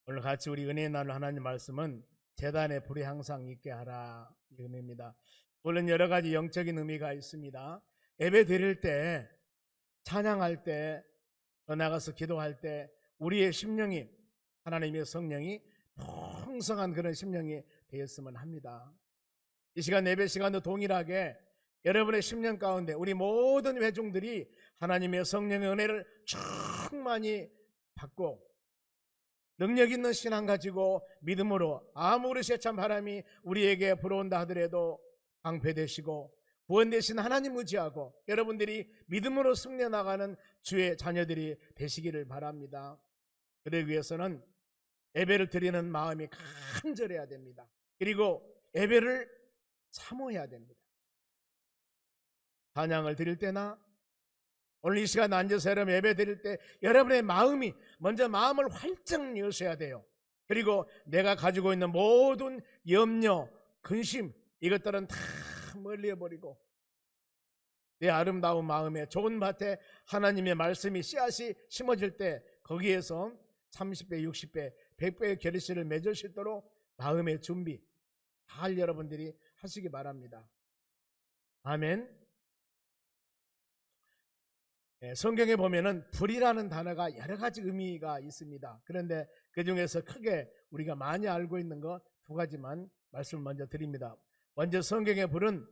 오늘 같이 우리 은혜 나눌 하나님 말씀은 제단에 불이 항상 있게 하라 이 의미입니다. 물론 여러 가지 영적인 의미가 있습니다. 예배 드릴 때, 찬양할 때, 나가서 기도할 때 우리의 심령이, 하나님의 성령이 풍성한 그런 심령이 되었으면 합니다. 이 시간 예배 시간도 동일하게 여러분의 심령 가운데 우리 모든 회중들이 하나님의 성령의 은혜를 충만히 받고 능력 있는 신앙 가지고 믿음으로 아무리 세찬 바람이 우리에게 불어온다 하더라도 방패되시고 구원되신 하나님 의지하고 여러분들이 믿음으로 승려 나가는 주의 자녀들이 되시기를 바랍니다. 그러기 위해서는 예배를 드리는 마음이 간절해야 됩니다. 그리고 예배를 사모해야 됩니다. 찬양을 드릴 때나 오늘 이 시간 앉아서 여러분 예배 드릴 때 여러분의 마음이 먼저 마음을 활짝 여셔야 돼요. 그리고 내가 가지고 있는 모든 염려, 근심 이것들은 다 멀리해버리고 내 아름다운 마음에 좋은 밭에 하나님의 말씀이 씨앗이 심어질 때 거기에서 30배, 60배, 100배의 결실을 맺을 수 있도록 마음의 준비 잘 여러분들이 하시기 바랍니다. 아멘. 성경에 보면은 불이라는 단어가 여러 가지 의미가 있습니다. 그런데 그 중에서 크게 우리가 많이 알고 있는 거 두 가지만 말씀을 먼저 드립니다. 먼저 성경의 불은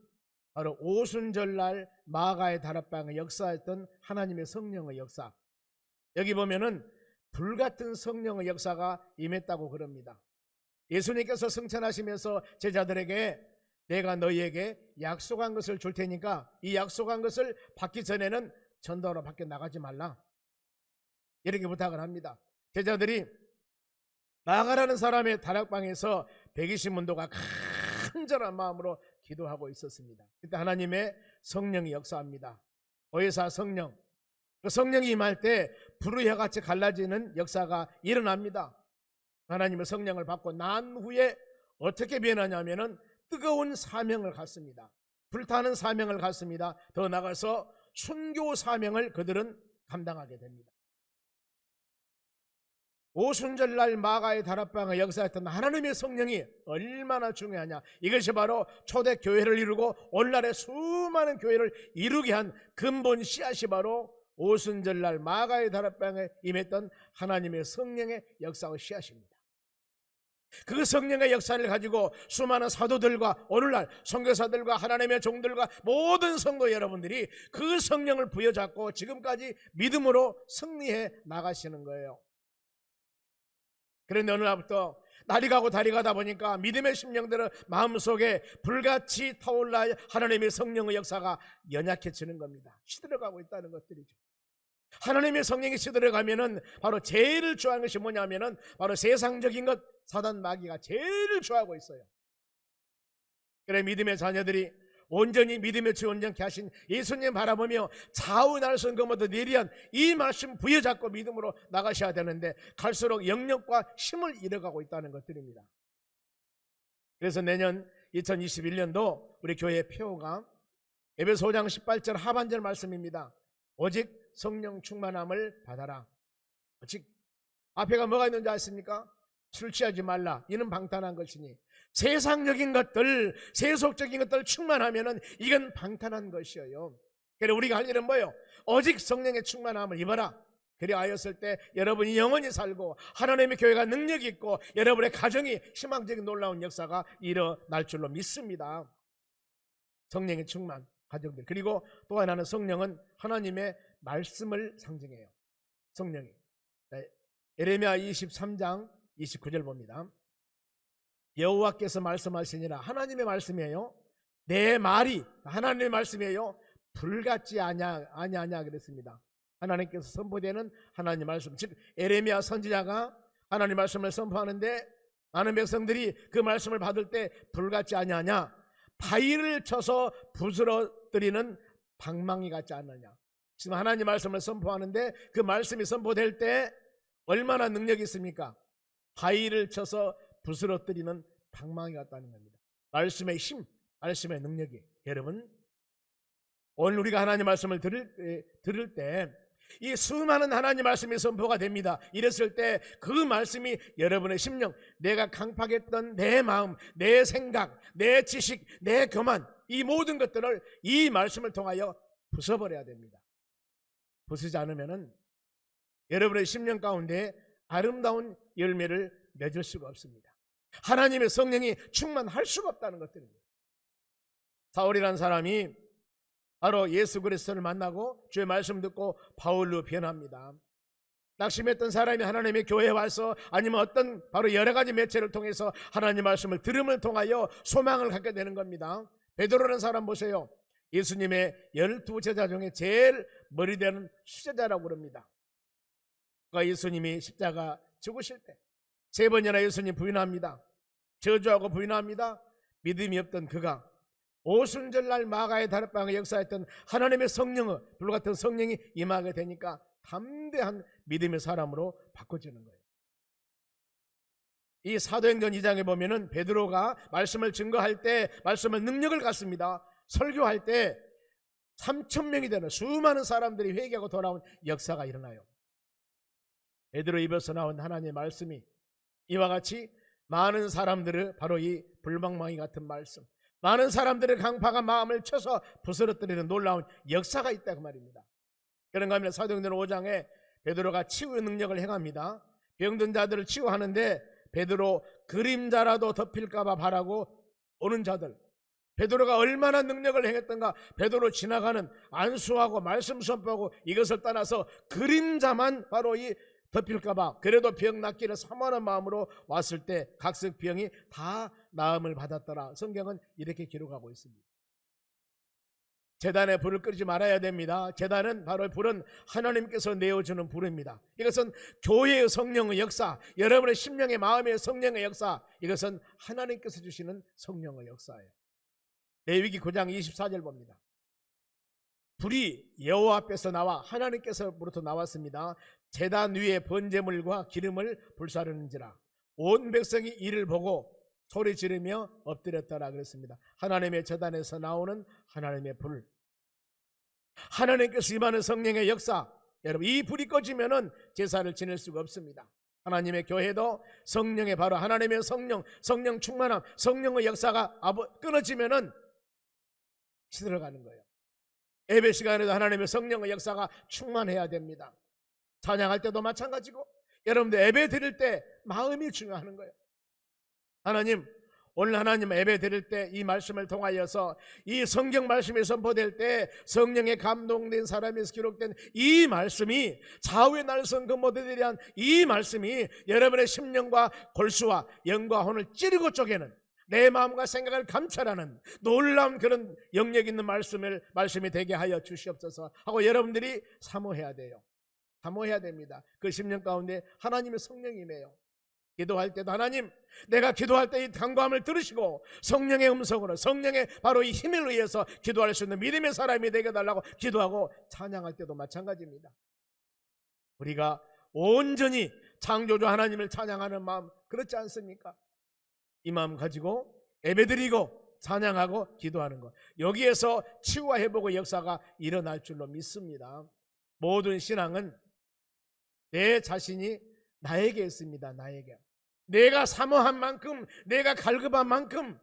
바로 오순절날 마가의 다락방에 역사했던 하나님의 성령의 역사. 여기 보면은 불같은 성령의 역사가 임했다고 그럽니다. 예수님께서 승천하시면서 제자들에게 내가 너희에게 약속한 것을 줄 테니까 이 약속한 것을 받기 전에는 전도하러 밖에 나가지 말라 이렇게 부탁을 합니다. 제자들이 마가라는 사람의 다락방에서 120문도가 간절한 마음으로 기도하고 있었습니다. 그때 하나님의 성령이 역사합니다. 보혜사 성령, 그 성령이 임할 때 불의 혀같이 갈라지는 역사가 일어납니다. 하나님의 성령을 받고 난 후에 어떻게 변하냐면은 뜨거운 사명을 갖습니다. 불타는 사명을 갖습니다. 더 나아가서 순교 사명을 그들은 감당하게 됩니다. 오순절날 마가의 다락방에 역사했던 하나님의 성령이 얼마나 중요하냐. 이것이 바로 초대교회를 이루고 오늘날의 수많은 교회를 이루게 한 근본 씨앗이 바로 오순절날 마가의 다락방에 임했던 하나님의 성령의 역사의 씨앗입니다. 그 성령의 역사를 가지고 수많은 사도들과 오늘날 선교사들과 하나님의 종들과 모든 성도 여러분들이 그 성령을 부여잡고 지금까지 믿음으로 승리해 나가시는 거예요. 그런데 어느 날부터 날이 가고 달이 가다 보니까 믿음의 심령들은 마음속에 불같이 타올라 하나님의 성령의 역사가 연약해지는 겁니다. 시들어가고 있다는 것들이죠. 하나님의 성령이 시들어가면은 바로 제일 좋아하는 것이 뭐냐면은 바로 세상적인 것, 사단 마귀가 제일 좋아하고 있어요. 그래 믿음의 자녀들이 온전히 믿음의 주 온전케 하신 예수님 바라보며 좌우 날선 것보다 예리한 이 말씀 부여잡고 믿음으로 나가셔야 되는데 갈수록 영역과 힘을 잃어가고 있다는 것들입니다. 그래서 내년 2021년도 우리 교회의 표가 에베소 5장 18절 하반절 말씀입니다. 오직 성령 충만함을 받아라. 오직 앞에가 뭐가 있는지 아십니까? 술 취하지 말라. 이는 방탄한 것이니 세상적인 것들, 세속적인 것들 충만하면은 이건 방탄한 것이에요. 그래 우리가 할 일은 뭐예요? 오직 성령의 충만함을 입어라. 그래 하였을 때 여러분이 영원히 살고 하나님의 교회가 능력이 있고 여러분의 가정이 희망적인 놀라운 역사가 일어날 줄로 믿습니다. 성령의 충만 가정들. 그리고 또 하나는 성령은 하나님의 말씀을 상징해요. 성령이. 예레미야 23장 29절 봅니다. 여호와께서 말씀하시니라. 하나님의 말씀이에요. 내 말이 하나님의 말씀이에요. 불같지 아니하냐 그랬습니다. 하나님께서 선포되는 하나님의 말씀, 즉 예레미야 선지자가 하나님의 말씀을 선포하는데 많은 백성들이 그 말씀을 받을 때 불같지 아니하냐, 바위를 쳐서 부스러뜨리는 방망이 같지 않느냐. 지금 하나님의 말씀을 선포하는데 그 말씀이 선포될 때 얼마나 능력이 있습니까? 바위를 쳐서 부스러뜨리는 방망이 같다는 겁니다. 말씀의 힘, 말씀의 능력이. 여러분 오늘 우리가 하나님 말씀을 들을 때 이 수많은 하나님 말씀이 선포가 됩니다. 이랬을 때 그 말씀이 여러분의 심령, 내가 강팍했던 내 마음, 내 생각, 내 지식, 내 교만, 이 모든 것들을 이 말씀을 통하여 부숴버려야 됩니다. 부수지 않으면 여러분의 심령 가운데 아름다운 열매를 맺을 수가 없습니다. 하나님의 성령이 충만할 수가 없다는 것들입니다. 사울이라는 사람이 바로 예수 그리스도를 만나고 주의 말씀 듣고 바울로 변합니다. 낙심했던 사람이 하나님의 교회에 와서 아니면 어떤 바로 여러 가지 매체를 통해서 하나님 말씀을 들음을 통하여 소망을 갖게 되는 겁니다. 베드로라는 사람 보세요. 예수님의 12제자 중에 제일 머리 되는 수제자라고 그럽니다. 그가 예수님이 십자가 죽으실 때 3번이나 예수님 부인합니다. 저주하고 부인합니다. 믿음이 없던 그가 오순절날 마가의 다락방에 역사했던 하나님의 성령의 불같은 성령이 임하게 되니까 담대한 믿음의 사람으로 바꿔지는 거예요. 이 사도행전 2장에 보면은 베드로가 말씀을 증거할 때 말씀을 능력을 갖습니다. 설교할 때 3,000명이 되는 수많은 사람들이 회개하고 돌아온 역사가 일어나요. 베드로 입에서 나온 하나님의 말씀이 이와 같이 많은 사람들을 바로 이 불방망이 같은 말씀, 많은 사람들의 강팍한 마음을 쳐서 부스러뜨리는 놀라운 역사가 있다 그 말입니다. 그런가 하면 사도행전 5장에 베드로가 치유의 능력을 행합니다. 병든 자들을 치유하는데 베드로 그림자라도 덮일까 봐 바라고 오는 자들, 베드로가 얼마나 능력을 행했던가. 베드로 지나가는 안수하고 말씀 선포하고 이것을 떠나서 그림자만 바로 이 덮일까 봐 그래도 병 낫기를 사모하는 마음으로 왔을 때 각색 병이 다 나음을 받았더라. 성경은 이렇게 기록하고 있습니다. 제단에 불을 끄지 말아야 됩니다. 제단은 바로 불은 하나님께서 내어주는 불입니다. 이것은 교회의 성령의 역사, 여러분의 심령의 마음의 성령의 역사, 이것은 하나님께서 주시는 성령의 역사예요. 레위기 9장 24절 봅니다. 불이 여호와 앞에서 나와 하나님께서부터 나왔습니다. 제단 위에 번제물과 기름을 불사르는지라 온 백성이 이를 보고 소리 지르며 엎드렸다라 그랬습니다. 하나님의 제단에서 나오는 하나님의 불, 하나님께서 임하는 성령의 역사. 여러분, 이 불이 꺼지면은 제사를 지낼 수가 없습니다. 하나님의 교회도 성령의 바로 하나님의 성령 충만함, 성령의 역사가 끊어지면은 시들어가는 거예요. 예배 시간에도 하나님의 성령의 역사가 충만해야 됩니다. 찬양할 때도 마찬가지고 여러분들 예배 드릴 때 마음이 중요한 거예요. 하나님, 오늘 하나님 예배 드릴 때 이 말씀을 통하여서 이 성경 말씀이 선포될 때 성령에 감동된 사람에서 기록된 이 말씀이 좌우의 날선 그 모델에 대한 이 말씀이 여러분의 심령과 골수와 영과 혼을 찌르고 쪼개는 내 마음과 생각을 감찰하는 놀라운 그런 영역 있는 말씀이 되게 하여 주시옵소서 하고 여러분들이 사모해야 돼요. 사모해야 됩니다. 그 심령 가운데 하나님의 성령이 임해요. 기도할 때도 하나님, 내가 기도할 때 이 간구함을 들으시고 성령의 음성으로 성령의 바로 이 힘을 의해서 기도할 수 있는 믿음의 사람이 되게 달라고 기도하고 찬양할 때도 마찬가지입니다. 우리가 온전히 창조주 하나님을 찬양하는 마음, 그렇지 않습니까? 이 마음 가지고 예배드리고 찬양하고 기도하는 것, 여기에서 치유와 회복의 역사가 일어날 줄로 믿습니다. 모든 신앙은 내 자신이 나에게 있습니다. 나에게 내가 사모한 만큼, 내가 갈급한 만큼,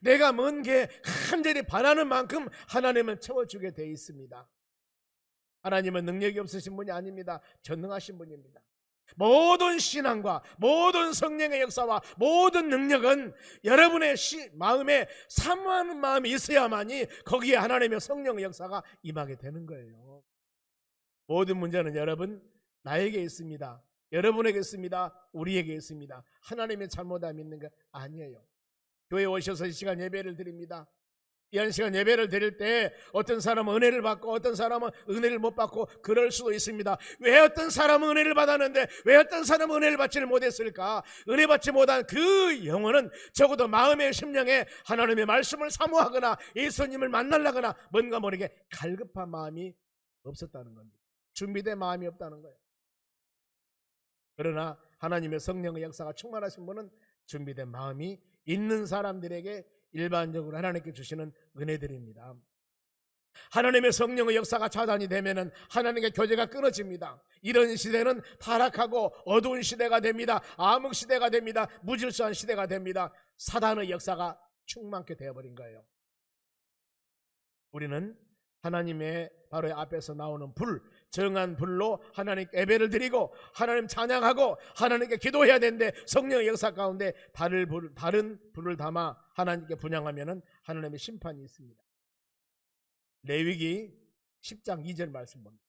내가 먼 게 간절히 바라는 만큼 하나님은 채워주게 되어 있습니다. 하나님은 능력이 없으신 분이 아닙니다. 전능하신 분입니다. 모든 신앙과 모든 성령의 역사와 모든 능력은 여러분의 마음에 사모하는 마음이 있어야만이 거기에 하나님의 성령의 역사가 임하게 되는 거예요. 모든 문제는 여러분 나에게 있습니다. 여러분에게 있습니다. 우리에게 있습니다. 하나님의 잘못함이 있는 게 아니에요. 교회에 오셔서 이 시간 예배를 드립니다. 이 한 시간 예배를 드릴 때 어떤 사람은 은혜를 받고 어떤 사람은 은혜를 못 받고 그럴 수도 있습니다. 왜 어떤 사람은 은혜를 받았는데 왜 어떤 사람은 은혜를 받지를 못했을까? 은혜 받지 못한 그 영혼은 적어도 마음의 심령에 하나님의 말씀을 사모하거나 예수님을 만나려거나 뭔가 모르게 갈급한 마음이 없었다는 겁니다. 준비된 마음이 없다는 거예요. 그러나 하나님의 성령의 역사가 충만하신 분은 준비된 마음이 있는 사람들에게 일반적으로 하나님께 주시는 은혜들입니다. 하나님의 성령의 역사가 차단이 되면은 하나님과 교제가 끊어집니다. 이런 시대는 타락하고 어두운 시대가 됩니다. 암흑 시대가 됩니다. 무질서한 시대가 됩니다. 사단의 역사가 충만케 되어버린 거예요. 우리는 하나님의 바로 앞에서 나오는 불, 정한 불로 하나님께 예배를 드리고 하나님 찬양하고 하나님께 기도해야 되는데, 성령의 역사 가운데 다른 불을 담아 하나님께 분향하면은 하나님의 심판이 있습니다. 레위기 10장 2절 말씀 봅니다.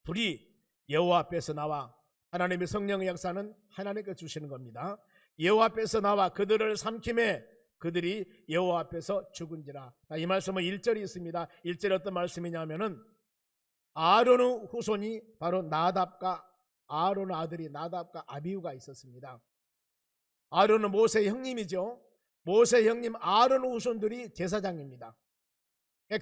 불이 여호와 앞에서 나와, 하나님의 성령의 역사는 하나님께 주시는 겁니다. 여호와 앞에서 나와 그들을 삼킴에 그들이 여호와 앞에서 죽은지라. 이 말씀은 1절이 있습니다. 1절에 어떤 말씀이냐면은 아론의 후손이 바로 아론의 아들이 나답과 아비후가 있었습니다. 아론은 모세의 형님이죠. 모세의 형님 아론의 후손들이 제사장입니다.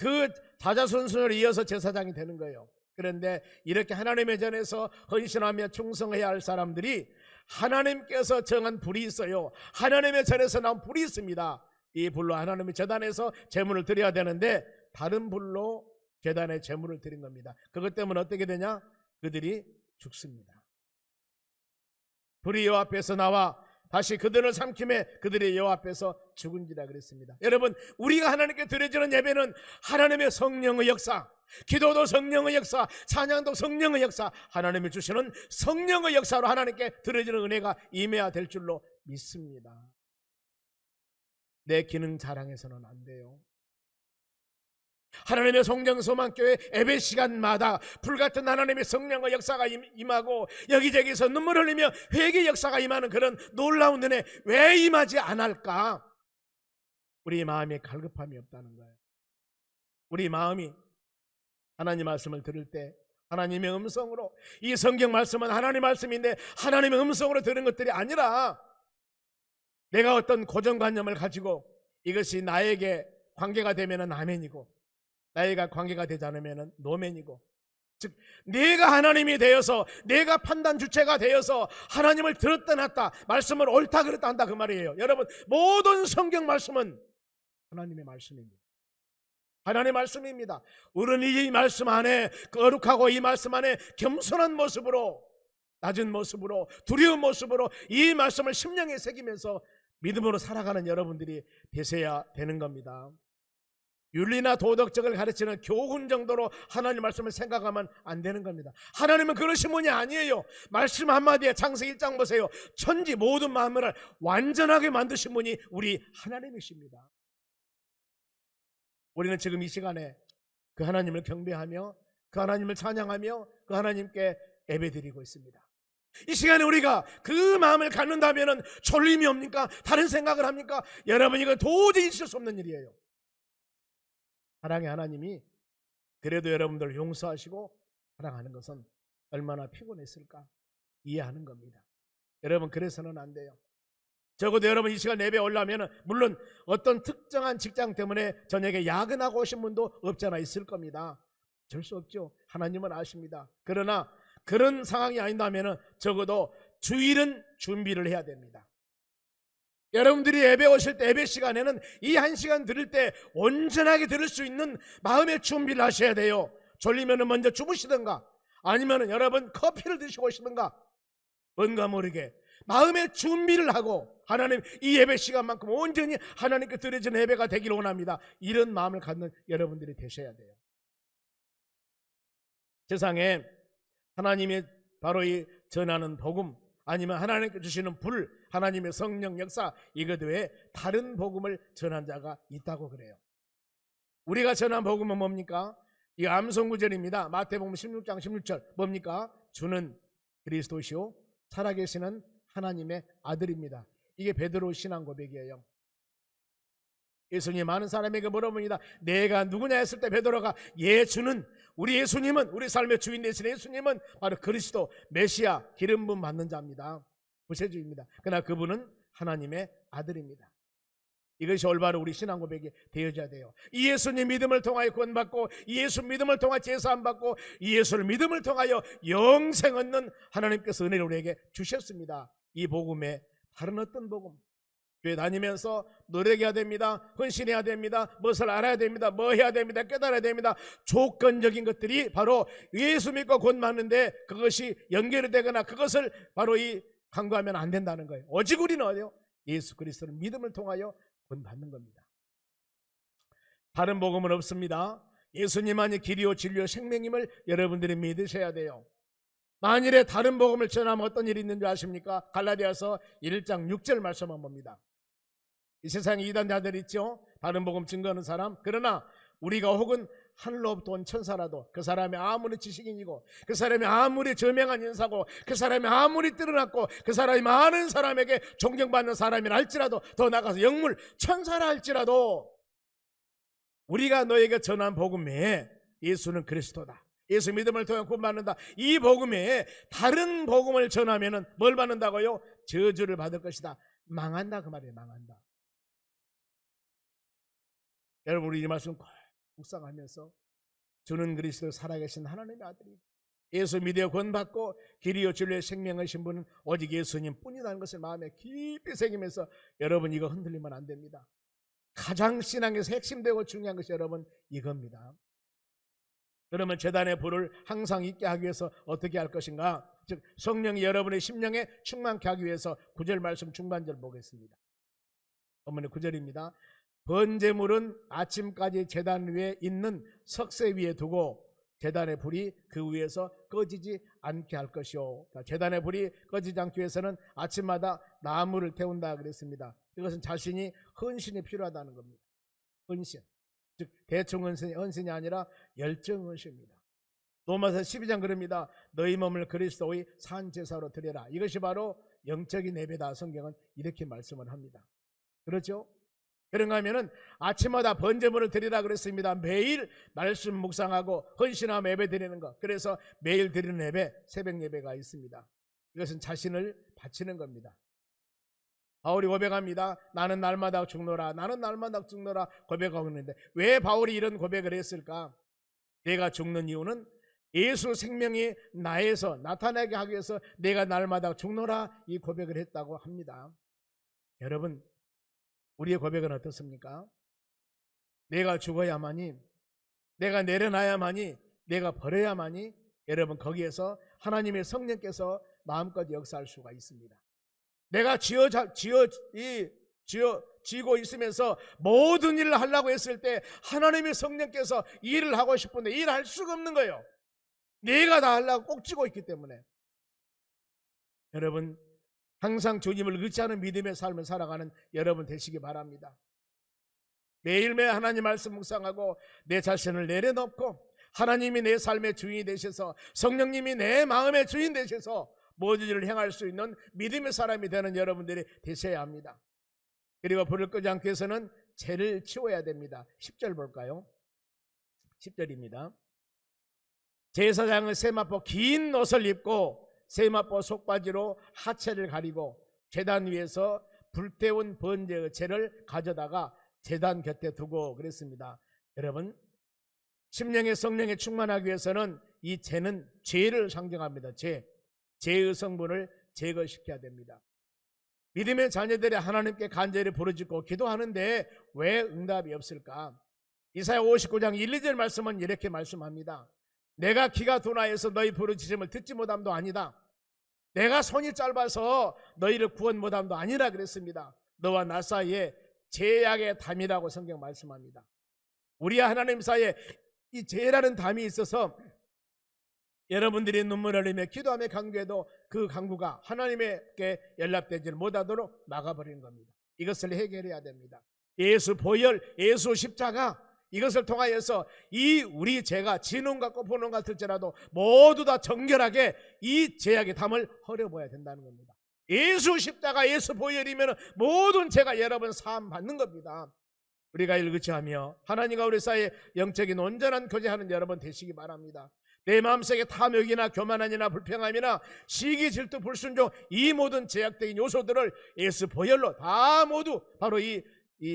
그 자자손손을 이어서 제사장이 되는 거예요. 그런데 이렇게 하나님의 전에서 헌신하며 충성해야 할 사람들이 하나님께서 정한 불이 있어요. 하나님의 전에서 나온 불이 있습니다. 이 불로 하나님의 제단에서 제물을 드려야 되는데 다른 불로 제단에 제물을 드린 겁니다. 그것 때문에 어떻게 되냐? 그들이 죽습니다. 불이 여호와 앞에서 나와 다시 그들을 삼킴에 그들이 여호와 앞에서 죽은지라 그랬습니다. 여러분, 우리가 하나님께 드려지는 예배는 하나님의 성령의 역사, 기도도 성령의 역사, 찬양도 성령의 역사, 하나님이 주시는 성령의 역사로 하나님께 드려지는 은혜가 임해야 될 줄로 믿습니다. 내 기능 자랑해서는 안 돼요. 하나님의 성령소망교회 예배 시간마다 불같은 하나님의 성령의 역사가 임하고 여기저기서 눈물 흘리며 회개의 역사가 임하는 그런 놀라운 은혜 왜 임하지 않을까? 우리 마음에 갈급함이 없다는 거예요. 우리 마음이 하나님 말씀을 들을 때 하나님의 음성으로, 이 성경 말씀은 하나님 말씀인데 하나님의 음성으로 들은 것들이 아니라 내가 어떤 고정관념을 가지고 이것이 나에게 관계가 되면 아멘이고 나이가 관계가 되지 않으면 노맨이고, 즉 내가 하나님이 되어서 내가 판단 주체가 되어서 하나님을 들었다 놨다, 말씀을 옳다 그랬다 한다 그 말이에요. 여러분, 모든 성경 말씀은 하나님의 말씀입니다. 하나님의 말씀입니다. 우리는 이 말씀 안에 거룩하고 이 말씀 안에 겸손한 모습으로, 낮은 모습으로, 두려운 모습으로 이 말씀을 심령에 새기면서 믿음으로 살아가는 여러분들이 되셔야 되는 겁니다. 윤리나 도덕적을 가르치는 교훈 정도로 하나님 말씀을 생각하면 안 되는 겁니다. 하나님은 그러신 분이 아니에요. 말씀 한마디에 창세기 1장 보세요. 천지 모든 만물을 완전하게 만드신 분이 우리 하나님이십니다. 우리는 지금 이 시간에 그 하나님을 경배하며 그 하나님을 찬양하며 그 하나님께 예배드리고 있습니다. 이 시간에 우리가 그 마음을 갖는다면 졸림이 옵니까? 다른 생각을 합니까? 여러분, 이거 도저히 있을 수 없는 일이에요. 사랑의 하나님이 그래도 여러분들을 용서하시고 사랑하는 것은 얼마나 피곤했을까 이해하는 겁니다. 여러분, 그래서는 안 돼요. 적어도 여러분 이 시간 예배 올라오면 물론 어떤 특정한 직장 때문에 저녁에 야근하고 오신 분도 없잖아 있을 겁니다. 어쩔 수 없죠. 하나님은 아십니다. 그러나 그런 상황이 아닌다면 적어도 주일은 준비를 해야 됩니다. 여러분들이 예배 오실 때 예배 시간에는 이 한 시간 들을 때 온전하게 들을 수 있는 마음의 준비를 하셔야 돼요. 졸리면 먼저 주무시든가 아니면 여러분 커피를 드시고 오시든가 뭔가 모르게 마음의 준비를 하고 하나님 이 예배 시간만큼 온전히 하나님께 드려지는 예배가 되기를 원합니다. 이런 마음을 갖는 여러분들이 되셔야 돼요. 세상에 하나님의 바로 이 전하는 복음 아니면 하나님께 주시는 불, 하나님의 성령 역사 이것 외에 다른 복음을 전한 자가 있다고 그래요. 우리가 전한 복음은 뭡니까? 이 암송구절입니다. 마태복음 16장 16절 뭡니까? 주는 그리스도시요 살아계시는 하나님의 아들입니다. 이게 베드로 신앙 고백이에요. 예수님 많은 사람에게 물어봅니다. 내가 누구냐 했을 때 베드로가 주는 우리 예수님은 우리 삶의 주인 되신 예수님은 바로 그리스도 메시아 기름 부음 받는 자입니다. 구세주입니다. 그러나 그분은 하나님의 아들입니다. 이것이 올바로 우리 신앙 고백이 되어져야 돼요. 이 예수님 믿음을 통하여 구원받고 이 예수 믿음을 통하여 제사함 받고 이 예수를 믿음을 통하여 영생 얻는 하나님께서 은혜를 우리에게 주셨습니다. 이 복음에 다른 어떤 복음 교회 다니면서 노력해야 됩니다. 헌신해야 됩니다. 무엇을 알아야 됩니다. 뭐 해야 됩니다. 깨달아야 됩니다. 조건적인 것들이 바로 예수 믿고 곧 맞는데 그것이 연결이 되거나 그것을 바로 이 강구하면 안 된다는 거예요. 오직 우리는 어디요? 예수 그리스도를 믿음을 통하여 곧 받는 겁니다. 다른 복음은 없습니다. 예수님만이 길이요 진리요 생명임을 여러분들이 믿으셔야 돼요. 만일에 다른 복음을 전하면 어떤 일이 있는 줄 아십니까? 갈라디아서 1장 6절 말씀만 봅니다. 이 세상에 이단자들 있죠? 다른 복음 증거하는 사람. 그러나 우리가 혹은 하늘로부터 온 천사라도 그 사람이 아무리 지식인이고 그 사람이 아무리 저명한 인사고 그 사람이 아무리 뛰어났고 그 사람이 많은 사람에게 존경받는 사람이라 할지라도 더 나가서 영물 천사라 할지라도 우리가 너에게 전한 복음 외에 예수는 그리스도다. 예수 믿음을 통해 구원받는다. 이 복음에 다른 복음을 전하면 뭘 받는다고요? 저주를 받을 것이다. 망한다 그 말이에요. 망한다. 여러분 우리 이 말씀 꼭 묵상하면서 주는 그리스도 살아계신 하나님의 아들이 예수 믿어 구원받고 길이요 진리의 생명이신 분은 오직 예수님 뿐이라는 것을 마음에 깊이 새기면서 여러분 이거 흔들리면 안 됩니다. 가장 신앙에서 핵심되고 중요한 것이 여러분 이겁니다. 그러면 제단의 불을 항상 있게 하기 위해서 어떻게 할 것인가? 즉 성령이 여러분의 심령에 충만케 하기 위해서 9절 말씀 중반절 보겠습니다. 본문의 9절입니다. 번제물은 아침까지 제단 위에 있는 석쇠 위에 두고 제단의 불이 그 위에서 꺼지지 않게 할 것이요. 제단의 불이 꺼지지 않기 위해서는 아침마다 나무를 태운다 그랬습니다. 이것은 자신이 헌신이 필요하다는 겁니다. 헌신. 즉 대충 헌신이 아니라 열정 헌신입니다. 로마서 12장 그럽니다. 너희 몸을 그리스도의 산 제사로 드려라. 이것이 바로 영적인 예배다. 성경은 이렇게 말씀을 합니다. 그렇죠? 그런가 하면은 아침마다 번제물을 드리라 그랬습니다. 매일 말씀 묵상하고 헌신하며 예배 드리는 것. 그래서 매일 드리는 예배, 새벽 예배가 있습니다. 이것은 자신을 바치는 겁니다. 바울이 고백합니다. 나는 날마다 죽노라. 나는 날마다 죽노라 고백하고 있는데 왜 바울이 이런 고백을 했을까? 내가 죽는 이유는 예수 생명이 나에서 나타나게 하기 위해서 내가 날마다 죽노라 이 고백을 했다고 합니다. 여러분 우리의 고백은 어떻습니까? 내가 죽어야만이, 내가 내려놔야만이, 내가 버려야만이 여러분 거기에서 하나님의 성령께서 마음껏 역사할 수가 있습니다. 내가 쥐고 있으면서 모든 일을 하려고 했을 때 하나님의 성령께서 일을 하고 싶은데 일할 수가 없는 거예요. 내가 다 하려고 꼭 쥐고 있기 때문에. 여러분 항상 주님을 의지하는 믿음의 삶을 살아가는 여러분 되시기 바랍니다. 매일매일 하나님 말씀 묵상하고 내 자신을 내려놓고 하나님이 내 삶의 주인이 되셔서 성령님이 내 마음의 주인 되셔서 모든 일을 행할 수 있는 믿음의 사람이 되는 여러분들이 되셔야 합니다. 그리고 불을 끄지 않기 위해서는 죄를 치워야 됩니다. 10절 볼까요? 10절입니다. 제사장은 세마포 긴 옷을 입고 세마포 속바지로 하체를 가리고 제단 위에서 불태운 번제의 채를 가져다가 제단 곁에 두고 그랬습니다. 여러분 심령의 성령에 충만하기 위해서는 이 채는 죄를 상징합니다. 죄의 성분을 제거시켜야 됩니다. 믿음의 자녀들이 하나님께 간절히 부르짖고 기도하는데 왜 응답이 없을까? 이사야 59장 1, 2절 말씀은 이렇게 말씀합니다. 내가 기가 둔하여서 너희 부르짖음을 듣지 못함도 아니다. 내가 손이 짧아서 너희를 구원 못함도 아니라 그랬습니다. 너와 나 사이에 죄악의 담이라고 성경 말씀합니다. 우리와 하나님 사이에 이 죄라는 담이 있어서 여러분들이 눈물을 흘리며 기도하며 간구해도 그 간구가 하나님에게 연락되지 못하도록 막아버리는 겁니다. 이것을 해결해야 됩니다. 예수 보혈, 예수 십자가 이것을 통하여서 이 우리 죄가 진홍 같고 분홍 같을지라도 모두 다 정결하게 이 죄악의 담을 헐어버려야 된다는 겁니다. 예수 십자가, 예수 보혈이면 모든 죄가 여러분 사함 받는 겁니다. 우리가 일그치하며 하나님과 우리 사이에 영적인 온전한 교제하는 여러분 되시기 바랍니다. 내 마음속에 탐욕이나 교만함이나 불평함이나 시기, 질투, 불순종 이 모든 제약적인 요소들을 예수 보혈로 다 모두 바로 이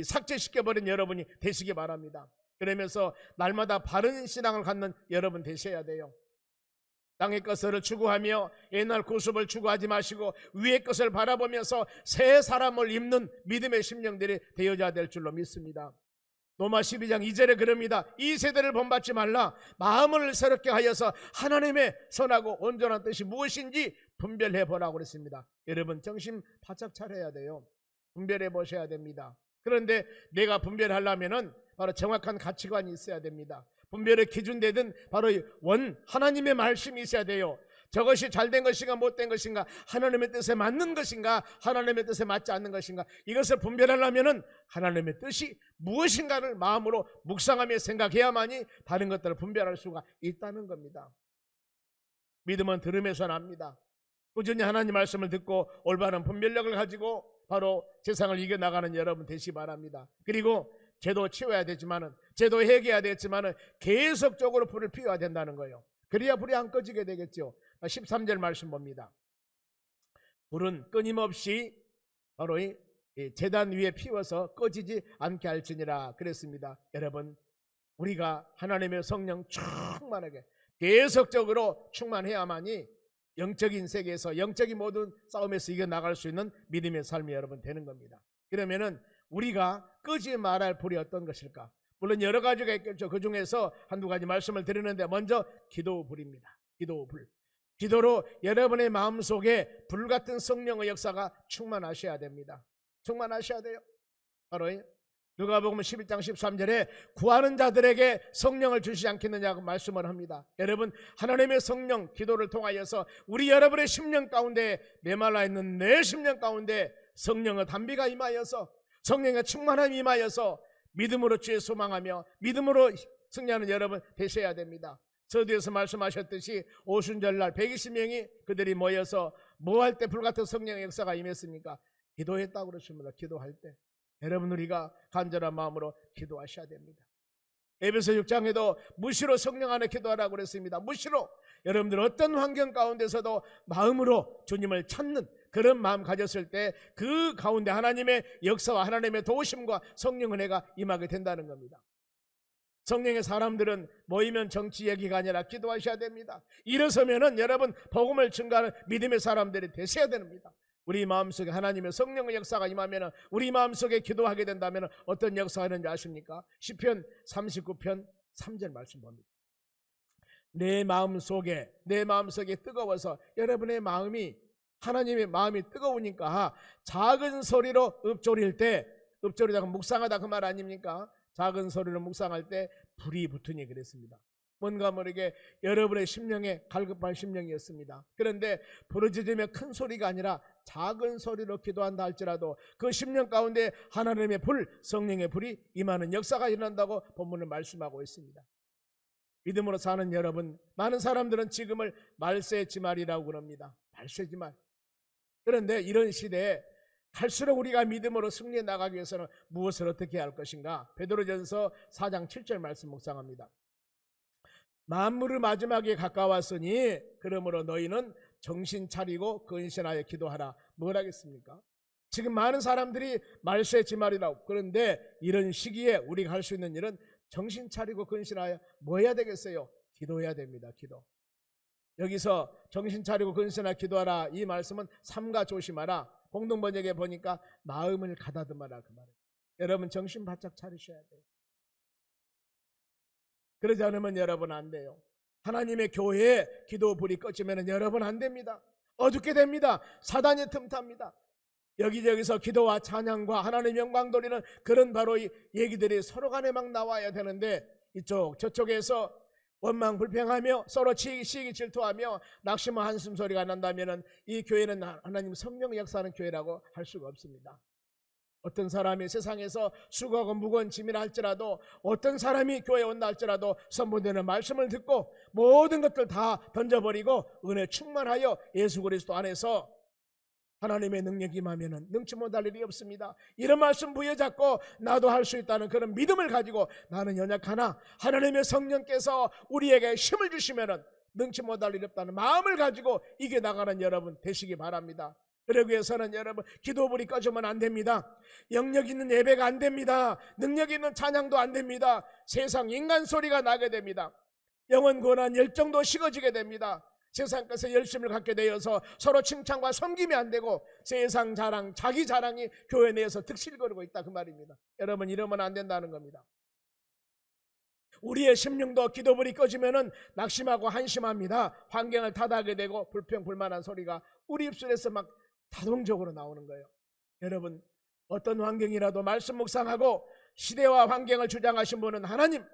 삭제시켜버린 여러분이 되시기 바랍니다. 그러면서 날마다 바른 신앙을 갖는 여러분 되셔야 돼요. 땅의 것을 추구하며 옛날 구습을 추구하지 마시고 위의 것을 바라보면서 새 사람을 입는 믿음의 심령들이 되어야 될 줄로 믿습니다. 로마 12장 2절에 그럽니다. 이 세대를 본받지 말라. 마음을 새롭게 하여서 하나님의 선하고 온전한 뜻이 무엇인지 분별해 보라고 그랬습니다. 여러분 정신 바짝 차려야 돼요. 분별해 보셔야 됩니다. 그런데 내가 분별하려면은 바로 정확한 가치관이 있어야 됩니다. 분별의 기준되든 바로 하나님의 말씀이 있어야 돼요. 저것이 잘된 것인가 못된 것인가, 하나님의 뜻에 맞는 것인가, 하나님의 뜻에 맞지 않는 것인가, 이것을 분별하려면 하나님의 뜻이 무엇인가를 마음으로 묵상하며 생각해야만이 다른 것들을 분별할 수가 있다는 겁니다. 믿음은 들음에서 납니다. 꾸준히 하나님 말씀을 듣고 올바른 분별력을 가지고 바로 세상을 이겨나가는 여러분 되시기 바랍니다. 그리고 죄도 치워야 되지만은, 죄도 해결해야 되지만은 계속적으로 불을 피워야 된다는 거예요. 그래야 불이 안 꺼지게 되겠죠. 13절 말씀 봅니다. 불은 끊임없이 바로 이 제단 위에 피워서 꺼지지 않게 할지니라 그랬습니다. 여러분, 우리가 하나님의 성령 충만하게 계속적으로 충만해야만이 영적인 세계에서, 영적인 모든 싸움에서 이겨나갈 수 있는 믿음의 삶이 여러분 되는 겁니다. 그러면은 우리가 끄지 말할 불이 어떤 것일까? 물론 여러 가지가 있겠죠. 그 중에서 한두 가지 말씀을 드리는데, 먼저 기도 불입니다. 기도 불. 기도로 여러분의 마음속에 불같은 성령의 역사가 충만하셔야 됩니다. 충만하셔야 돼요. 바로 누가복음 11장 13절에 구하는 자들에게 성령을 주시지 않겠느냐고 말씀을 합니다. 여러분, 하나님의 성령 기도를 통하여서 우리 여러분의 심령 가운데, 메말라 있는 내 심령 가운데 성령의 담비가 임하여서, 성령의 충만함이 임하여서 믿음으로 주의 소망하며 믿음으로 승리하는 여러분 되셔야 됩니다. 서두에서 말씀하셨듯이 오순절날 120명이 그들이 모여서 뭐 할 때 불같은 성령의 역사가 임했습니까? 기도했다고 그러십니다. 기도할 때 여러분, 우리가 간절한 마음으로 기도하셔야 됩니다. 에베소 6장에도 무시로 성령 안에 기도하라고 그랬습니다. 무시로. 여러분들 어떤 환경 가운데서도 마음으로 주님을 찾는 그런 마음 가졌을 때 그 가운데 하나님의 역사와 하나님의 도우심과 성령 은혜가 임하게 된다는 겁니다. 성령의 사람들은 모이면 정치 얘기가 아니라 기도하셔야 됩니다. 일어서면은 여러분 복음을 증거하는 믿음의 사람들이 되셔야 됩니다. 우리 마음속에 하나님의 성령의 역사가 임하면, 우리 마음속에 기도하게 된다면 어떤 역사가 있는지 아십니까? 시편 39편 3절 말씀 봅니다. 내 마음속에 뜨거워서, 여러분의 마음이, 하나님의 마음이 뜨거우니까 작은 소리로 읊조릴 때, 읊조리다가 묵상하다 그 말 아닙니까? 작은 소리로 묵상할 때 불이 붙으니 그랬습니다. 뭔가 모르게 여러분의 심령에 갈급한 심령이었습니다. 그런데 부르짖으며 큰 소리가 아니라 작은 소리로 기도한다 할지라도 그 심령 가운데 하나님의 불, 성령의 불이 임하는 역사가 일어난다고 본문을 말씀하고 있습니다. 믿음으로 사는 여러분, 많은 사람들은 지금을 말세지말이라고 그럽니다. 말세지말. 그런데 이런 시대에 갈수록 우리가 믿음으로 승리해 나가기 위해서는 무엇을 어떻게 해야 할 것인가? 베드로전서 4장 7절 말씀 묵상합니다. 만물의 마지막에 가까웠으니 그러므로 너희는 정신 차리고 근신하여 기도하라. 뭘 하겠습니까? 지금 많은 사람들이 말세지말이라고, 그런데 이런 시기에 우리가 할 수 있는 일은 정신 차리고 근신하여 뭐 해야 되겠어요? 기도해야 됩니다. 기도. 여기서 정신 차리고 근신하여 기도하라, 이 말씀은 삼가 조심하라, 공동번역에 보니까 마음을 가다듬어라 그 말이에요. 여러분 정신 바짝 차리셔야 돼요. 그러지 않으면 여러분 안 돼요. 하나님의 교회에 기도 불이 꺼지면 여러분 안 됩니다. 어둡게 됩니다. 사단이 틈탑니다. 여기저기서 기도와 찬양과 하나님 영광 돌리는 그런 바로 이 얘기들이 서로 간에 막 나와야 되는데, 이쪽 저쪽에서 원망 불평하며 서로 시기 질투하며 낙심과 한숨 소리가 난다면 이 교회는 하나님 성령 역사하는 교회라고 할 수가 없습니다. 어떤 사람이 세상에서 수고하고 무거운 짐이라 할지라도, 어떤 사람이 교회에 온다 할지라도 선포되는 말씀을 듣고 모든 것들 다 던져버리고 은혜 충만하여 예수 그리스도 안에서 하나님의 능력이 임하면 능치 못할 일이 없습니다. 이런 말씀 부여잡고 나도 할 수 있다는 그런 믿음을 가지고, 나는 연약하나 하나님의 성령께서 우리에게 힘을 주시면 능치 못할 일이 없다는 마음을 가지고 이겨나가는 여러분 되시기 바랍니다. 그러기 위해서는 여러분 기도불이 꺼지면 안 됩니다. 영역 있는 예배가 안 됩니다. 능력 있는 찬양도 안 됩니다. 세상 인간 소리가 나게 됩니다. 영혼 권한 열정도 식어지게 됩니다. 세상 것에 열심을 갖게 되어서 서로 칭찬과 섬김이 안 되고 세상 자랑, 자기 자랑이 교회 내에서 득실거리고 있다 그 말입니다. 여러분, 이러면 안 된다는 겁니다. 우리의 심령도 기도불이 꺼지면은 낙심하고 한심합니다. 환경을 탓하게 되고 불평불만한 소리가 우리 입술에서 막 자동적으로 나오는 거예요. 여러분, 어떤 환경이라도 말씀 묵상하고 시대와 환경을 주장하신 분은 하나님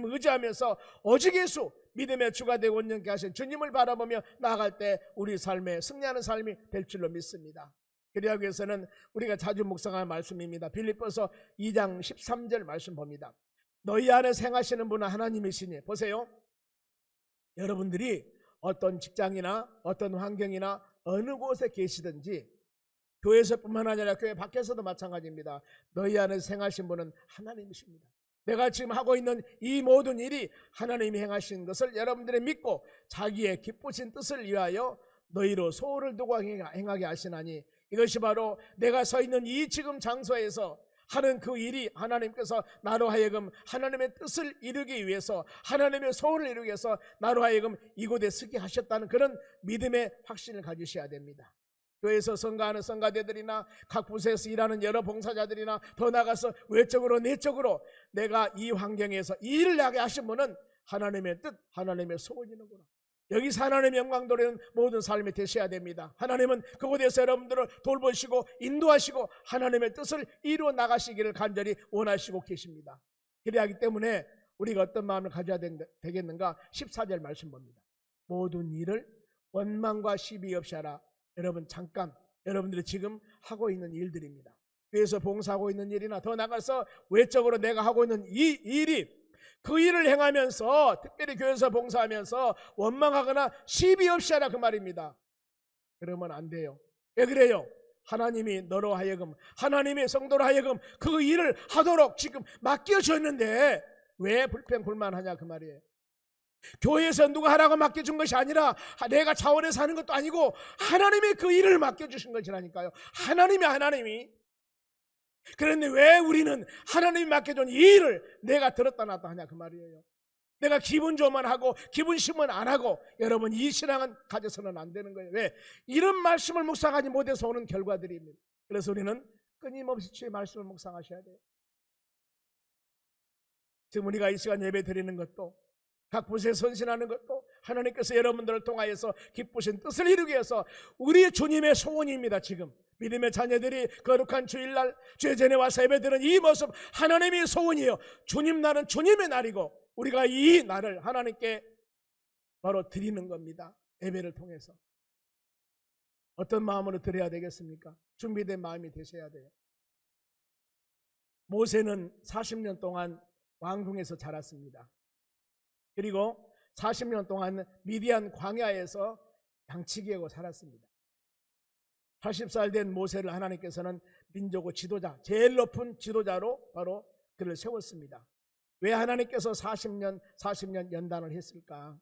의지하면서 오직 예수, 믿음의 주가 되고 온전케 하신 주님을 바라보며 나아갈 때 우리 삶에 승리하는 삶이 될 줄로 믿습니다. 그러기 위해서는 우리가 자주 묵상할 말씀입니다. 빌립보서 2장 13절 말씀 봅니다. 너희 안에 생하시는 분은 하나님이시니. 보세요, 여러분들이 어떤 직장이나 어떤 환경이나 어느 곳에 계시든지 교회에서뿐만 아니라 교회 밖에서도 마찬가지입니다. 너희 안에 생하신 분은 하나님이십니다. 내가 지금 하고 있는 이 모든 일이 하나님이 행하신 것을 여러분들이 믿고 자기의 기쁘신 뜻을 위하여 너희로 소원을 두고 행하게 하시나니, 이것이 바로 내가 서 있는 이 지금 장소에서 하는 그 일이 하나님께서 나로 하여금 하나님의 뜻을 이루기 위해서, 하나님의 소원을 이루기 위해서 나로 하여금 이곳에 서게 하셨다는 그런 믿음의 확신을 가지셔야 됩니다. 교회에서 선거하는 선거대들이나 각 부서에서 일하는 여러 봉사자들이나 더 나아가서 외적으로 내적으로 내가 이 환경에서 이 일을 하게 하신 분은 하나님의 뜻, 하나님의 소원이는구나. 여기서 하나님의 영광 돌리는 모든 삶이 되셔야 됩니다. 하나님은 그곳에서 여러분들을 돌보시고 인도하시고 하나님의 뜻을 이루어 나가시기를 간절히 원하시고 계십니다. 그래야 하기 때문에 우리가 어떤 마음을 가져야 되겠는가? 14절 말씀 봅니다. 모든 일을 원망과 시비 없이 하라. 여러분, 잠깐 여러분들이 지금 하고 있는 일들입니다. 교회에서 봉사하고 있는 일이나 더 나가서 외적으로 내가 하고 있는 이 일이, 그 일을 행하면서 특별히 교회에서 봉사하면서 원망하거나 시비 없이 하라 그 말입니다. 그러면 안 돼요. 왜 그래요? 하나님이 너로 하여금, 하나님의 성도로 하여금 그 일을 하도록 지금 맡겨줬는데 왜 불평불만하냐 그 말이에요. 교회에서 누가 하라고 맡겨준 것이 아니라 내가 자원해서 하는 것도 아니고 하나님이 그 일을 맡겨주신 것이라니까요. 하나님이. 그런데 왜 우리는 하나님이 맡겨준 이 일을 내가 들었다 놨다 하냐 그 말이에요. 내가 기분 좋으면 하고 기분 싫으면 안 하고. 여러분, 이 신앙은 가져서는 안 되는 거예요. 왜? 이런 말씀을 묵상하지 못해서 오는 결과들입니다. 그래서 우리는 끊임없이 주의 말씀을 묵상하셔야 돼요. 지금 우리가 이 시간 예배 드리는 것도, 각 부서에 선신하는 것도 하나님께서 여러분들을 통하여서 기쁘신 뜻을 이루기 위해서 우리 주님의 소원입니다. 지금 믿음의 자녀들이 거룩한 주일날 주의 전에 와서 예배드리는 이 모습 하나님의 소원이에요. 주님 날은 주님의 날이고 우리가 이 날을 하나님께 바로 드리는 겁니다. 예배를 통해서. 어떤 마음으로 드려야 되겠습니까? 준비된 마음이 되셔야 돼요. 모세는 40년 동안 왕궁에서 자랐습니다. 그리고 40년 동안 미디안 광야에서 양치기하고 살았습니다. 80살 된 모세를 하나님께서는 민족의 지도자, 제일 높은 지도자로 바로 그를 세웠습니다. 왜 하나님께서 40년 연단을 했을까?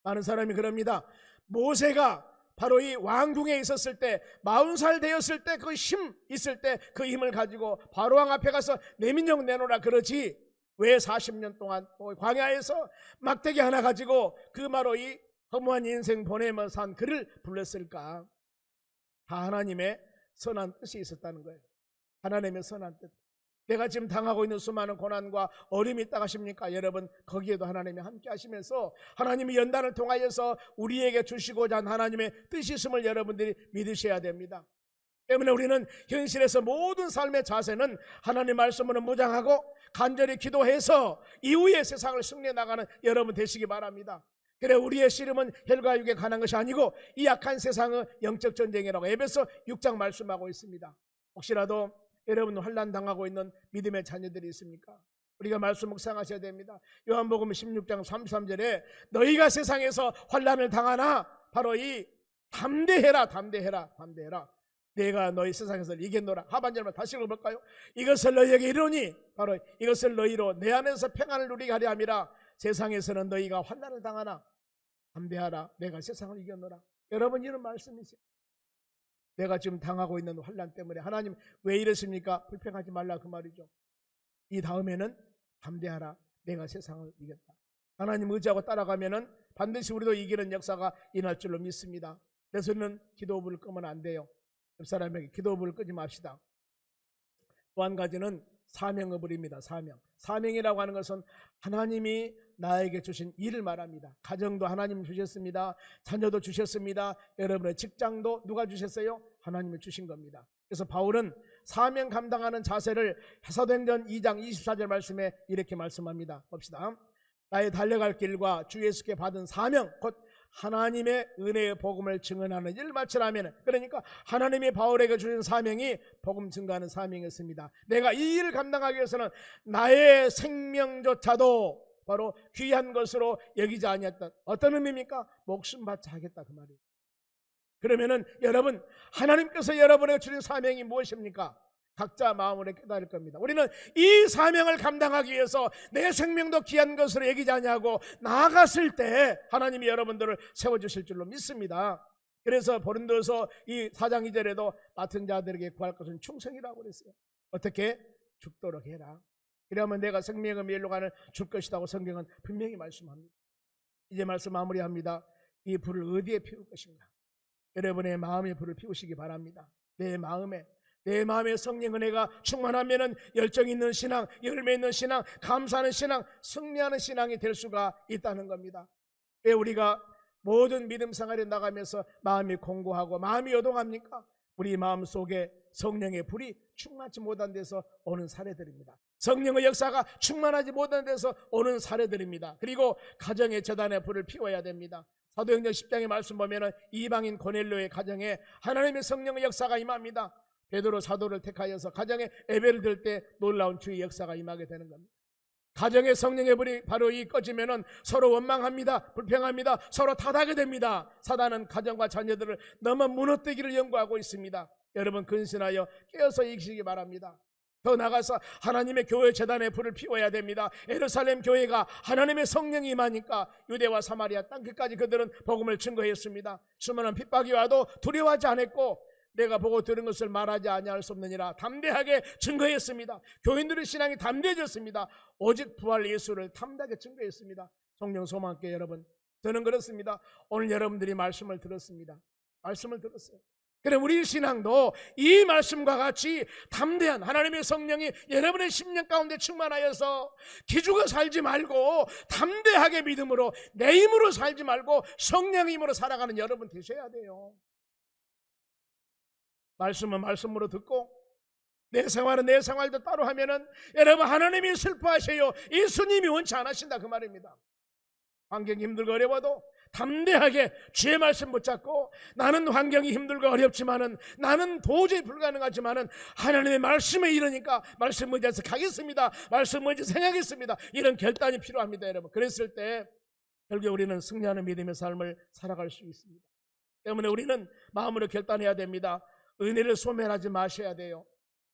많은 사람이 그럽니다. 모세가 바로 이 왕궁에 있었을 때, 40살 되었을 때 그 힘 있을 때 그 힘을 가지고 바로왕 앞에 가서 내 민족 내놓으라 그러지, 왜 40년 동안 광야에서 막대기 하나 가지고 그 바로 이 허무한 인생 보내며 산 그를 불렀을까? 다 하나님의 선한 뜻이 있었다는 거예요. 하나님의 선한 뜻. 내가 지금 당하고 있는 수많은 고난과 어려움이 있다고 하십니까? 여러분, 거기에도 하나님이 함께 하시면서 하나님이 연단을 통하여서 우리에게 주시고자 한 하나님의 뜻이 있음을 여러분들이 믿으셔야 됩니다. 때문에 우리는 현실에서 모든 삶의 자세는 하나님 말씀으로 무장하고 간절히 기도해서 이후에 세상을 승리해 나가는 여러분 되시기 바랍니다. 그래, 우리의 씨름은 혈과 육에 관한 것이 아니고 이 약한 세상의 영적 전쟁이라고 에베소 6장 말씀하고 있습니다. 혹시라도 여러분 환난 당하고 있는 믿음의 자녀들이 있습니까? 우리가 말씀 묵상하셔야 됩니다. 요한복음 16장 33절에 너희가 세상에서 환난을 당하나 바로 이 담대해라. 내가 너희 세상에서 이겼노라. 하반절만 다시 읽어볼까요? 이것을 너희에게 이르노니 바로 이것을 너희로 내 안에서 평안을 누리게 하려 함이라. 세상에서는 너희가 환난을 당하나 담대하라. 내가 세상을 이겼노라. 여러분, 이런 말씀이세요. 내가 지금 당하고 있는 환난 때문에 하나님 왜 이러십니까? 불평하지 말라 그 말이죠. 이 다음에는 담대하라. 내가 세상을 이겼다. 하나님 의지하고 따라가면은 반드시 우리도 이기는 역사가 일어날 줄로 믿습니다. 그래서 우리는 기도부를 끄면 안 돼요. 옆 사람에게 기도부를 끄지 맙시다. 또 한 가지는 사명의 불입니다. 사명이라고 하는 것은 하나님이 나에게 주신 일을 말합니다. 가정도 하나님 주셨습니다. 자녀도 주셨습니다. 여러분의 직장도 누가 주셨어요? 하나님이 주신 겁니다. 그래서 바울은 사명 감당하는 자세를 사도행전 2장 24절 말씀에 이렇게 말씀합니다. 봅시다. 나의 달려갈 길과 주 예수께 받은 사명 곧 하나님의 은혜의 복음을 증언하는 일 마치라면, 그러니까 하나님이 바울에게 주신 사명이 복음 증거하는 사명이었습니다. 내가 이 일을 감당하기 위해서는 나의 생명조차도 바로 귀한 것으로 여기지 아니했던, 어떤 의미입니까? 목숨 바쳐 하겠다 그 말이에요. 그러면은 여러분, 하나님께서 여러분에게 주신 사명이 무엇입니까? 각자 마음으로 깨달을 겁니다. 우리는 이 사명을 감당하기 위해서 내 생명도 귀한 것으로 여기지 아니하고 나아갔을 때 하나님이 여러분들을 세워주실 줄로 믿습니다. 그래서 고린도서 이 4장 2절에도 맡은 자들에게 구할 것은 충성이라고 그랬어요. 어떻게? 죽도록 해라. 그러면 내가 생명의 멸로관을 줄 것이라고 성경은 분명히 말씀합니다. 이제 말씀 마무리합니다. 이 불을 어디에 피울 것인가? 여러분의 마음의 불을 피우시기 바랍니다. 내 마음에 성령 은혜가 충만하면은 열정 있는 신앙, 열매 있는 신앙, 감사하는 신앙, 승리하는 신앙이 될 수가 있다는 겁니다. 왜 우리가 모든 믿음 생활에 나가면서 마음이 공고하고 마음이 요동합니까? 우리 마음 속에 성령의 불이 충만하지 못한 데서 오는 사례들입니다. 성령의 역사가 충만하지 못한 데서 오는 사례들입니다. 그리고 가정의 제단의 불을 피워야 됩니다. 사도행전 10장의 말씀 보면은 이방인 고넬료의 가정에 하나님의 성령의 역사가 임합니다. 베드로 사도를 택하여서 가정에 예배를 드릴 때 놀라운 주의 역사가 임하게 되는 겁니다. 가정의 성령의 불이 바로 이 꺼지면은 서로 원망합니다. 불평합니다. 서로 탓하게 됩니다. 사단은 가정과 자녀들을 너무 무너뜨기를 연구하고 있습니다. 여러분 근신하여 깨어서 이기시기 바랍니다. 더 나가서 하나님의 교회 재단의 불을 피워야 됩니다. 예루살렘 교회가 하나님의 성령이 임하니까 유대와 사마리아 땅끝까지 그들은 복음을 증거했습니다. 수많은 핍박이 와도 두려워하지 않았고 내가 보고 들은 것을 말하지 아니할 수 없느니라 담대하게 증거했습니다. 교인들의 신앙이 담대해졌습니다. 오직 부활 예수를 담대하게 증거했습니다. 성령 소망께 여러분, 저는 그렇습니다. 오늘 여러분들이 말씀을 들었습니다. 말씀을 들었어요. 그럼 우리 신앙도 이 말씀과 같이 담대한 하나님의 성령이 여러분의 심령 가운데 충만하여서 기죽어 살지 말고 담대하게 믿음으로 내 힘으로 살지 말고 성령의 힘으로 살아가는 여러분 되셔야 돼요. 말씀은 말씀으로 듣고 내 생활은 내 생활도 따로 하면은 여러분 하나님이 슬퍼하셔요. 예수님이 원치 않으신다 그 말입니다. 환경이 힘들고 어려워도 담대하게 주의 말씀 붙잡고 나는 환경이 힘들고 어렵지만은 나는 도저히 불가능하지만은 하나님의 말씀에 이르니까 말씀 의지해서 가겠습니다. 말씀 의지해서 생각하겠습니다. 이런 결단이 필요합니다 여러분. 그랬을 때 결국 우리는 승리하는 믿음의 삶을 살아갈 수 있습니다. 때문에 우리는 마음으로 결단해야 됩니다. 은혜를 소멸하지 마셔야 돼요.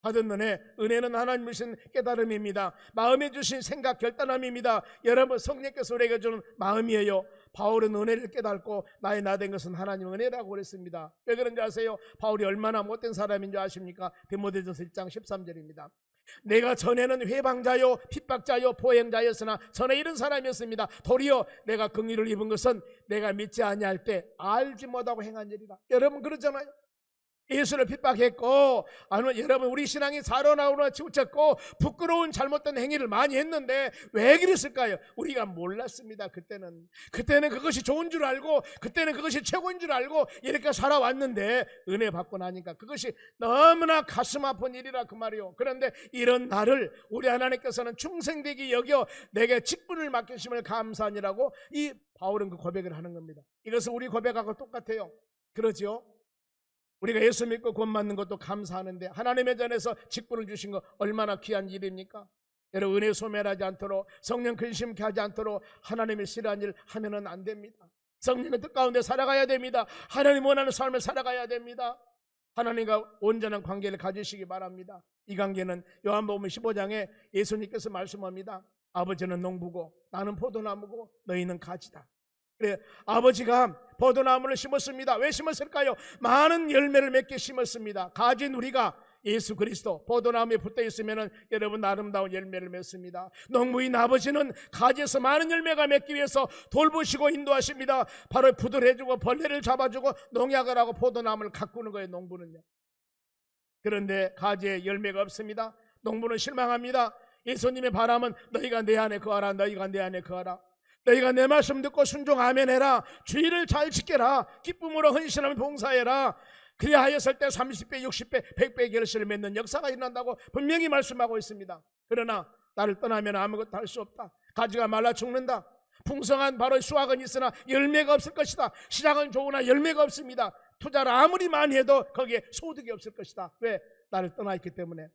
받은 은혜는 하나님 주신 깨달음입니다. 마음에 주신 생각 결단함입니다. 여러분 성령께서 우리에게 주는 마음이에요. 바울은 은혜를 깨닫고 나의 나된 것은 하나님의 은혜라고 그랬습니다. 왜 그런지 아세요? 바울이 얼마나 못된 사람인 줄 아십니까? 디모데전서 1장 13절입니다. 내가 전에는 회방자요 핍박자요 포행자였으나 전에 이런 사람이었습니다. 도리어 내가 긍휼을 입은 것은 내가 믿지 아니할 때 알지 못하고 행한 일이라. 여러분 그러잖아요. 예수를 핍박했고 여러분 우리 신앙이 살아나오나 치우쳤고 부끄러운 잘못된 행위를 많이 했는데 왜 그랬을까요? 우리가 몰랐습니다. 그때는 그것이 좋은 줄 알고 그때는 그것이 최고인 줄 알고 이렇게 살아왔는데 은혜 받고 나니까 그것이 너무나 가슴 아픈 일이라 그 말이요. 그런데 이런 나를 우리 하나님께서는 충성되게 여겨 내게 직분을 맡기심을 감사하니라고 이 바울은 그 고백을 하는 겁니다. 이것은 우리 고백하고 똑같아요. 그러죠? 우리가 예수 믿고 구원 받는 것도 감사하는데 하나님의 전에서 직분을 주신 거 얼마나 귀한 일입니까? 여러분 은혜 소멸하지 않도록 성령 근심케 하지 않도록 하나님의 싫어하는 일 하면은 안 됩니다. 성령의 뜻 가운데 살아가야 됩니다. 하나님 원하는 삶을 살아가야 됩니다. 하나님과 온전한 관계를 가지시기 바랍니다. 이 관계는 요한복음 15장에 예수님께서 말씀합니다. 아버지는 농부고 나는 포도나무고 너희는 가지다. 그래, 아버지가 포도나무를 심었습니다. 왜 심었을까요? 많은 열매를 맺게 심었습니다. 가진 우리가 예수 그리스도 포도나무에 붙어 있으면 여러분 아름다운 열매를 맺습니다. 농부인 아버지는 가지에서 많은 열매가 맺기 위해서 돌보시고 인도하십니다. 바로 부들해주고 벌레를 잡아주고 농약을 하고 포도나무를 가꾸는 거예요. 농부는요. 그런데 가지에 열매가 없습니다. 농부는 실망합니다. 예수님의 바람은 너희가 내 안에 거하라. 너희가 내 안에 거하라. 너희가 내 말씀 듣고 순종 아멘해라. 주의를 잘 지켜라. 기쁨으로 헌신하며 봉사해라. 그래야 하였을 때 30배, 60배, 100배 결실을 맺는 역사가 일어난다고 분명히 말씀하고 있습니다. 그러나 나를 떠나면 아무것도 할 수 없다. 가지가 말라 죽는다. 풍성한 바로 수확은 있으나 열매가 없을 것이다. 시작은 좋으나 열매가 없습니다. 투자를 아무리 많이 해도 거기에 소득이 없을 것이다. 왜? 나를 떠나 있기 때문에.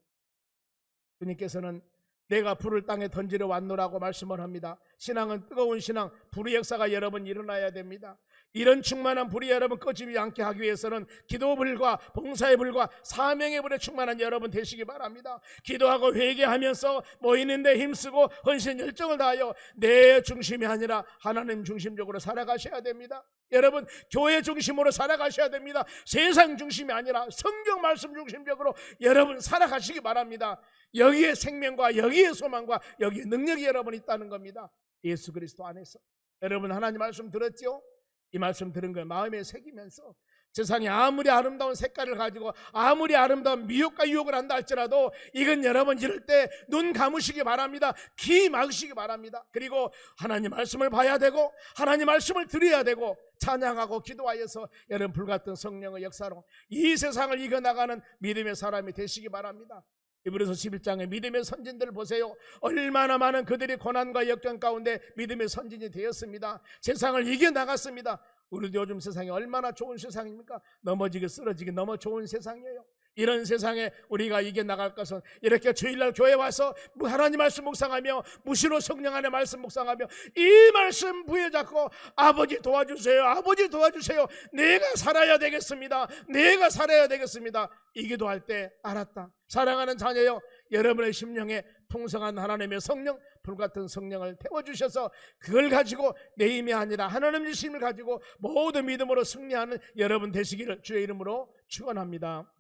주님께서는 내가 불을 땅에 던지러 왔노라고 말씀을 합니다. 신앙은 뜨거운 신앙, 불의 역사가 여러분 일어나야 됩니다. 이런 충만한 불이 여러분 꺼지지 않게 하기 위해서는 기도 불과 봉사의 불과 사명의 불에 충만한 여러분 되시기 바랍니다. 기도하고 회개하면서 모이는데 힘쓰고 헌신 열정을 다하여 내 중심이 아니라 하나님 중심적으로 살아가셔야 됩니다. 여러분 교회 중심으로 살아가셔야 됩니다. 세상 중심이 아니라 성경 말씀 중심적으로 여러분 살아가시기 바랍니다. 여기에 생명과 여기에 소망과 여기에 능력이 여러분 있다는 겁니다. 예수 그리스도 안에서. 여러분 하나님 말씀 들었죠? 이 말씀 들은 걸 마음에 새기면서 세상에 아무리 아름다운 색깔을 가지고 아무리 아름다운 미혹과 유혹을 한다 할지라도 이건 여러분 이럴 때 눈 감으시기 바랍니다. 귀 막으시기 바랍니다. 그리고 하나님 말씀을 봐야 되고 하나님 말씀을 들어야 되고 찬양하고 기도하여서 여러분 불같은 성령의 역사로 이 세상을 이겨나가는 믿음의 사람이 되시기 바랍니다. 이브리서 11장의 믿음의 선진들을 보세요. 얼마나 많은 그들이 고난과 역경 가운데 믿음의 선진이 되었습니다. 세상을 이겨나갔습니다. 우리도 요즘 세상이 얼마나 좋은 세상입니까? 넘어지기 쓰러지기 너무 좋은 세상이에요. 이런 세상에 우리가 이겨나갈 것은 이렇게 주일날 교회 와서 하나님 말씀 묵상하며 무시로 성령 안에 말씀 묵상하며 이 말씀 부여잡고 아버지 도와주세요. 아버지 도와주세요. 내가 살아야 되겠습니다. 내가 살아야 되겠습니다. 이 기도할 때 알았다. 사랑하는 자녀요, 여러분의 심령에 풍성한 하나님의 성령, 불같은 성령을 태워주셔서 그걸 가지고 내 힘이 아니라 하나님의 힘을 가지고 모든 믿음으로 승리하는 여러분 되시기를 주의 이름으로 축원합니다.